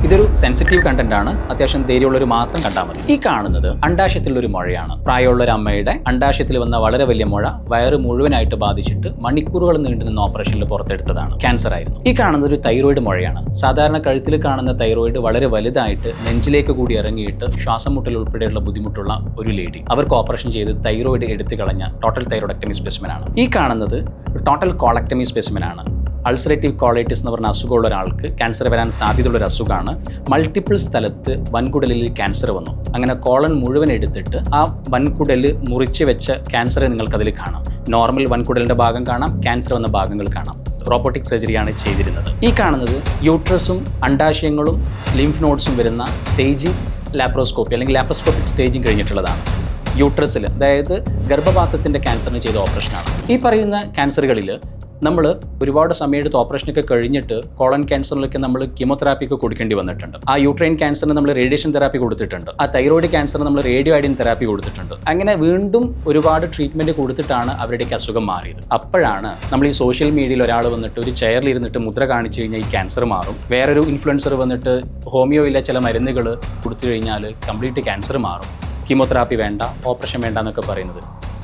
ഇതൊരു sensitive content ആണ്. അത്യാവശ്യം ധൈര്യമുള്ളവർ മാത്രം കണ്ടാൽ മതി. ഈ കാണുന്നത് അണ്ടാശയത്തിലുള്ളൊരു മുഴയാണ്. പ്രായമുള്ള ഒരു അമ്മയുടെ അണ്ടാശയത്തിൽ വന്ന വളരെ വലിയ മുഴ വയറ് മുഴുവനായിട്ട് ബാധിച്ചിട്ട് മണിക്കൂറുകൾ നീണ്ടുനിന്ന ഓപ്പറേഷനിൽ പുറത്തെടുത്തതാണ്. ക്യാൻസർ ആയിരുന്നു. ഈ കാണുന്നത് ഒരു തൈറോയിഡ് മുഴയാണ്. സാധാരണ കഴുത്തിൽ കാണുന്ന തൈറോയിഡ് വളരെ വലുതായിട്ട് നെഞ്ചിലേക്ക് കൂടി ഇറങ്ങിയിട്ട് ശ്വാസം മുട്ടൽ ഉൾപ്പെടെയുള്ള ബുദ്ധിമുട്ടുള്ള ഒരു ലേഡി. അവർക്ക് ഓപ്പറേഷൻ ചെയ്ത് തൈറോയിഡ് എടുത്തു കളഞ്ഞ ടോട്ടൽ തൈറോയിഡക്ടമി സ്പെസിമെൻ ആണ്. ഈ കാണുന്നത് ടോട്ടൽ കോളക്ടമി സ്പെസിമെൻ ആണ്. അൾസറേറ്റീവ് കോളൈറ്റിസ് എന്ന് പറഞ്ഞ അസുഖമുള്ള ഒരാൾക്ക് ക്യാൻസർ വരാൻ സാധ്യതയുള്ള ഒരു അസുഖമാണ്. മൾട്ടിപ്പിൾ സ്ഥലത്ത് വൻകുടലിൽ ക്യാൻസർ വന്നു. അങ്ങനെ കോളൻ മുഴുവൻ എടുത്തിട്ട് ആ വൻകുടൽ മുറിച്ച് വെച്ച ക്യാൻസർ നിങ്ങൾക്കതിൽ കാണാം. നോർമൽ വൻകുടലിൻ്റെ ഭാഗം കാണാം, ക്യാൻസർ വന്ന ഭാഗങ്ങൾ കാണാം. റോബോട്ടിക് സർജറിയാണ് ചെയ്തിരുന്നത്. ഈ കാണുന്നത് യൂട്രസും അണ്ടാശയങ്ങളും ലിംഫ് നോഡ്സും വരുന്ന സ്റ്റേജിങ് ലാപ്രോസ്കോപ്പി അല്ലെങ്കിൽ ലാപ്രോസ്കോപ്പിക് സ്റ്റേജിങ് കഴിഞ്ഞിട്ടുള്ളതാണ്. യൂട്രസിൽ, അതായത് ഗർഭപാത്രത്തിൻ്റെ ക്യാൻസറിന് ചെയ്ത ഓപ്പറേഷനാണ്. ഈ പറയുന്ന ക്യാൻസറുകളിൽ നമ്മൾ ഒരുപാട് സമയമെടുത്ത് ഓപ്പറേഷനൊക്കെ കഴിഞ്ഞിട്ട് കോളൻ ക്യാൻസറിലൊക്കെ നമ്മൾ കീമോതെറാപ്പിയൊക്കെ കൊടുക്കേണ്ടി വന്നിട്ടുണ്ട്. ആ യൂട്രൈൻ ക്യാൻസറിന് നമ്മൾ റേഡിയേഷൻ തെറാപ്പി കൊടുത്തിട്ടുണ്ട്. ആ തൈറോയിഡ് ക്യാൻസറിന് നമ്മൾ റേഡിയോ അയഡിൻ തെറാപ്പി കൊടുത്തിട്ടുണ്ട്. അങ്ങനെ വീണ്ടും ഒരുപാട് ട്രീറ്റ്മെൻറ്റ് കൊടുത്തിട്ടാണ് അവരുടെയൊക്കെ അസുഖം മാറിയത്. അപ്പോഴാണ് നമ്മൾ ഈ സോഷ്യൽ മീഡിയയിൽ ഒരാൾ വന്നിട്ട് ഒരു ചെയറിൽ ഇരുന്നിട്ട് മുദ്ര കാണിച്ചു കഴിഞ്ഞാൽ ഈ ക്യാൻസർ മാറും, വേറൊരു ഇൻഫ്ലുവൻസർ വന്നിട്ട് ഹോമിയോയിലെ ചില മരുന്നുകൾ കൊടുത്തു കഴിഞ്ഞാൽ കംപ്ലീറ്റ് ക്യാൻസർ മാറും, കീമോതെറാപ്പി വേണ്ട, ഓപ്പറേഷൻ വേണ്ട എന്നൊക്കെ പറയുന്നത്.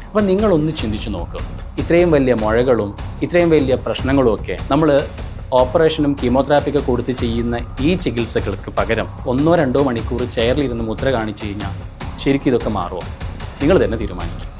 അപ്പം നിങ്ങളൊന്ന് ചിന്തിച്ചു നോക്കുക. ഇത്രയും വലിയ മുഴകളും ഇത്രയും വലിയ പ്രശ്നങ്ങളും ഒക്കെ നമ്മൾ ഓപ്പറേഷനും കീമോതെറാപ്പിയൊക്കെ കൊടുത്ത് ചെയ്യുന്ന ഈ ചികിത്സകൾക്ക് പകരം 1-2 മണിക്കൂർ ചെയറിലിരുന്ന് മുദ്ര കാണിച്ചു കഴിഞ്ഞാൽ ശരിക്കും ഇതൊക്കെ മാറുമോ? നിങ്ങൾ തന്നെ തീരുമാനിക്കും.